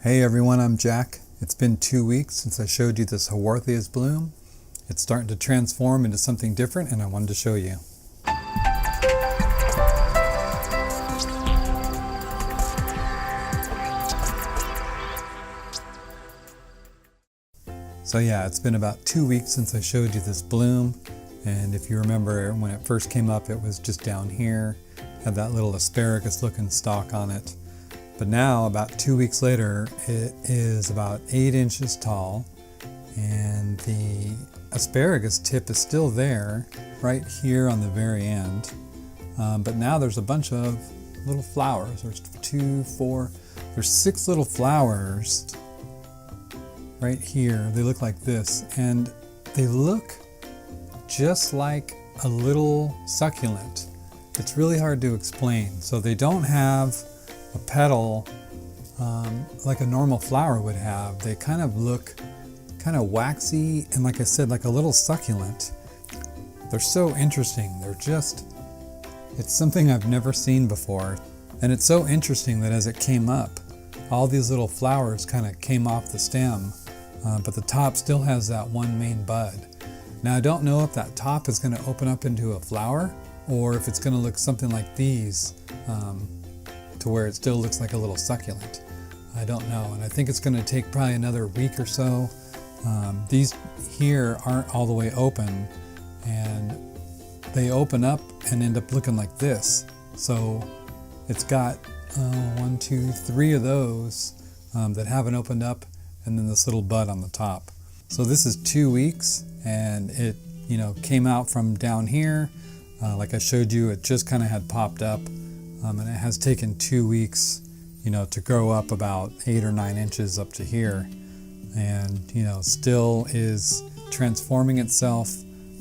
Hey everyone, I'm Jack. It's been 2 weeks since I showed you this Haworthia's bloom. It's starting to transform into something different and I wanted to show you. So yeah, it's been about 2 weeks since I showed you this bloom, and if you remember when it first came up it was just down here, had that little asparagus looking stalk on it. But now, about 2 weeks later, it is about 8 inches tall, and the asparagus tip is still there, right here on the very end. But now there's a bunch of little flowers. There's 6 little flowers right here. They look like this, and they look just like a little succulent. It's really hard to explain. So they don't have a petal like a normal flower would have. They kind of look kind of waxy and, like I said, like a little succulent. They're so interesting. It's something I've never seen before. And it's so interesting that as it came up, all these little flowers kind of came off the stem, but the top still has that one main bud. Now I don't know if that top is going to open up into a flower or if it's going to look something like these, to where it still looks like a little succulent. I don't know, and I think it's going to take probably another week or so. These here aren't all the way open, and they open up and end up looking like this. So it's got 1, 2, 3 of those that haven't opened up, and then this little bud on the top. So this is 2 weeks, and it came out from down here. Like I showed you, it just kind of had popped up. And it has taken 2 weeks, to grow up about 8 or 9 inches up to here, and still is transforming itself.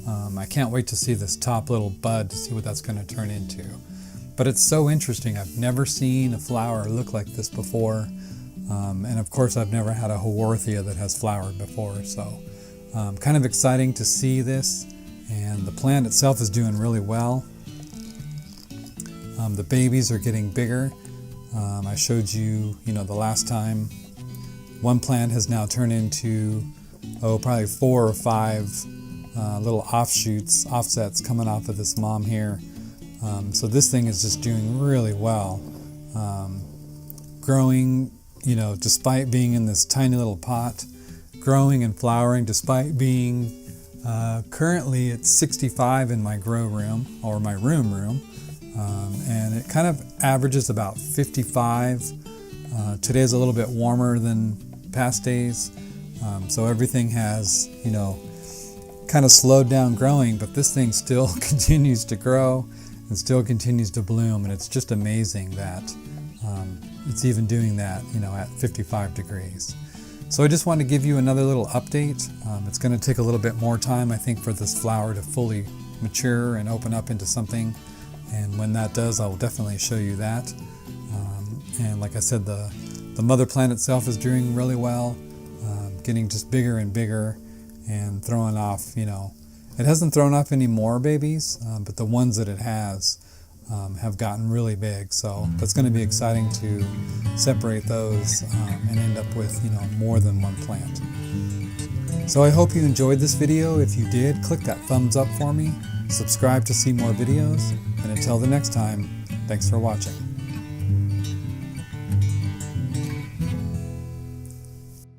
I can't wait to see this top little bud to see what that's going to turn into. But it's so interesting. I've never seen a flower look like this before, and of course I've never had a Haworthia that has flowered before. So kind of exciting to see this, and the plant itself is doing really well. The babies are getting bigger. I showed you, the last time. One plant has now turned into, probably 4 or 5 little offsets coming off of this mom here. So this thing is just doing really well. Growing, despite being in this tiny little pot, growing and flowering despite being currently at 65 in my grow room, or my room. And it kind of averages about 55. Today's a little bit warmer than past days, so everything has, kind of slowed down growing, but this thing still continues to grow and still continues to bloom, and it's just amazing that it's even doing that, at 55 degrees. So I just wanted to give you another little update. It's going to take a little bit more time, I think, for this flower to fully mature and open up into something. And when that does, I will definitely show you that. And like I said, the mother plant itself is doing really well, getting just bigger and bigger and throwing off, it hasn't thrown off any more babies, but the ones that it has have gotten really big. So that's going to be exciting to separate those and end up with, more than one plant. So I hope you enjoyed this video. If you did, click that thumbs up for me. Subscribe to see more videos. And until the next time, thanks for watching.